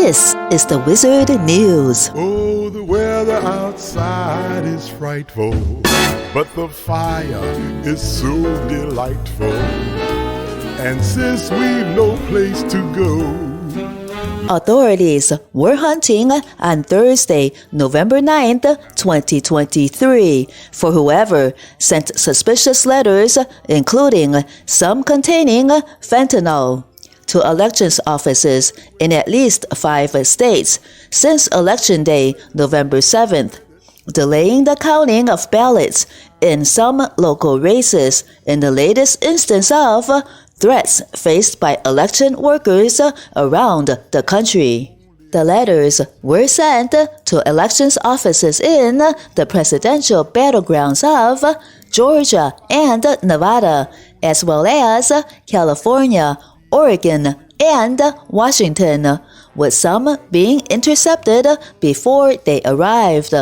This is the Wizard News. Oh, the weather outside is frightful, but the fire is so delightful. And since we've no place to go, Authorities were hunting on Thursday, November 9th, 2023, for whoever sent suspicious letters, including some containing fentanyl, to elections offices in at least 5 states since Election Day, November 7th, delaying the counting of ballots in some local races in the latest instance of threats faced by election workers around the country. The letters were sent to elections offices in the presidential battlegrounds of Georgia and Nevada, as well as California, Oregon, and Washington, with some being intercepted before they arrived.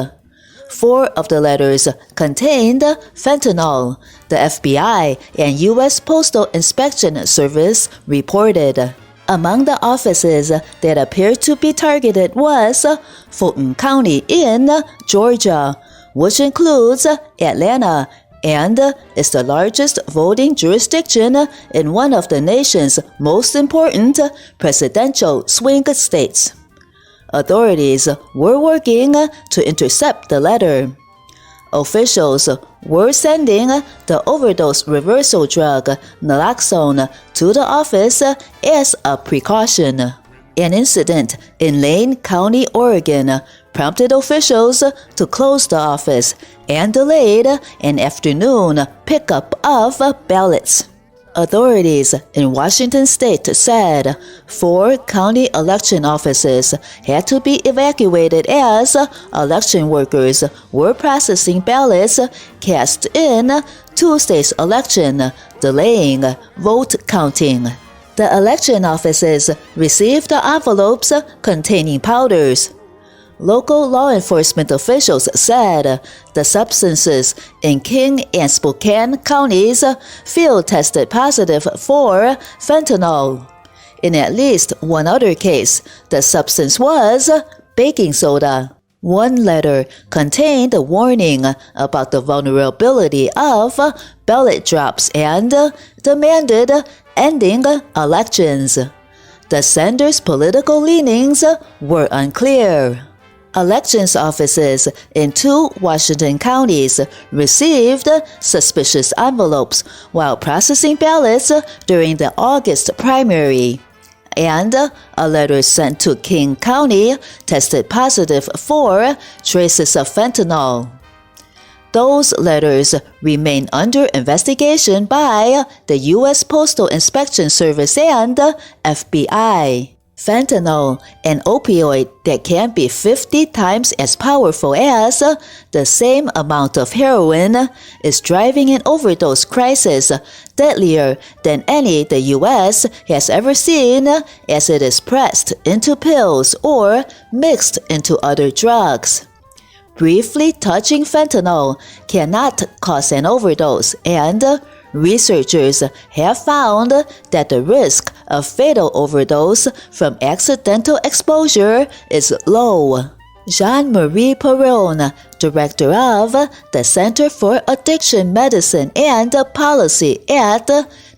4 of the letters contained fentanyl, the FBI and U.S. Postal Inspection Service reported. Among the offices that appeared to be targeted was Fulton County in Georgia, which includes Atlanta and is the largest voting jurisdiction in one of the nation's most important presidential swing states. Authorities were working to intercept the letter. Officials were sending the overdose reversal drug naloxone to the office as a precaution. An incident in Lane County, Oregon, prompted officials to close the office and delayed an afternoon pickup of ballots. Authorities in Washington state said 4 county election offices had to be evacuated as election workers were processing ballots cast in Tuesday's election, delaying vote counting. The election offices received the envelopes containing powders. Local law enforcement officials said the substances in King and Spokane counties field tested positive for fentanyl. In at least one other case, the substance was baking soda. One letter contained a warning about the vulnerability of ballot drops and demanded ending elections. The sender's political leanings were unclear. Elections offices in 2 Washington counties received suspicious envelopes while processing ballots during the August primary, and a letter sent to King County tested positive for traces of fentanyl. Those letters remain under investigation by the U.S. Postal Inspection Service and FBI. Fentanyl, an opioid that can be 50 times as powerful as the same amount of heroin, is driving an overdose crisis deadlier than any the U.S. has ever seen, as it is pressed into pills or mixed into other drugs. Briefly touching fentanyl cannot cause an overdose, and researchers have found that the risk of fatal overdose from accidental exposure is low. Jean-Marie Perron, director of the Center for Addiction Medicine and Policy at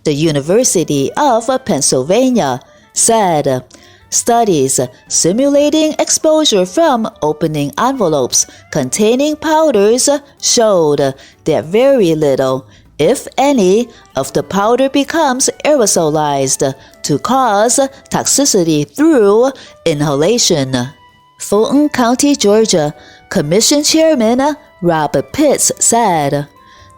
the University of Pennsylvania, said studies simulating exposure from opening envelopes containing powders showed that very little, if any, of the powder becomes aerosolized to cause toxicity through inhalation. Fulton County, Georgia, Commission Chairman Rob Pitts said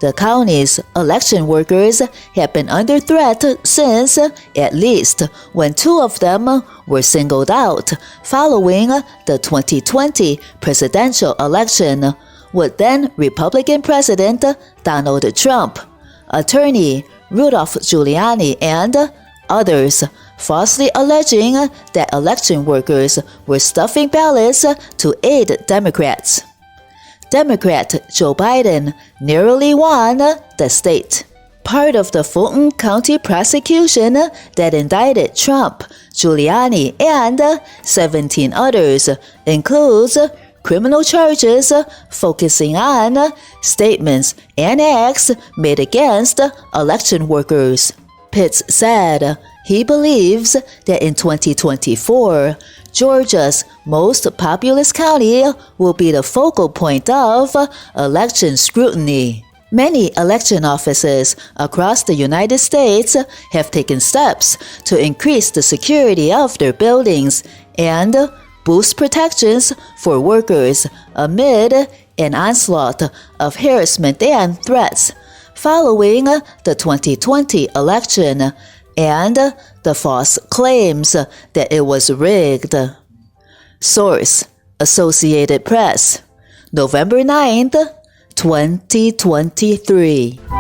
the county's election workers have been under threat since at least when 2 of them were singled out following the 2020 presidential election, with then Republican President Donald Trump, attorney Rudolph Giuliani, and others falsely alleging that election workers were stuffing ballots to aid Democrats. Democrat Joe Biden narrowly won the state. Part of the Fulton County prosecution that indicted Trump, Giuliani, and 17 others includes criminal charges focusing on statements and acts made against election workers. Pitts said he believes that in 2024, Georgia's most populous county will be the focal point of election scrutiny. Many election offices across the United States have taken steps to increase the security of their buildings and boost protections for workers amid an onslaught of harassment and threats following the 2020 election and the false claims that it was rigged. Source: Associated Press, November 9th, 2023.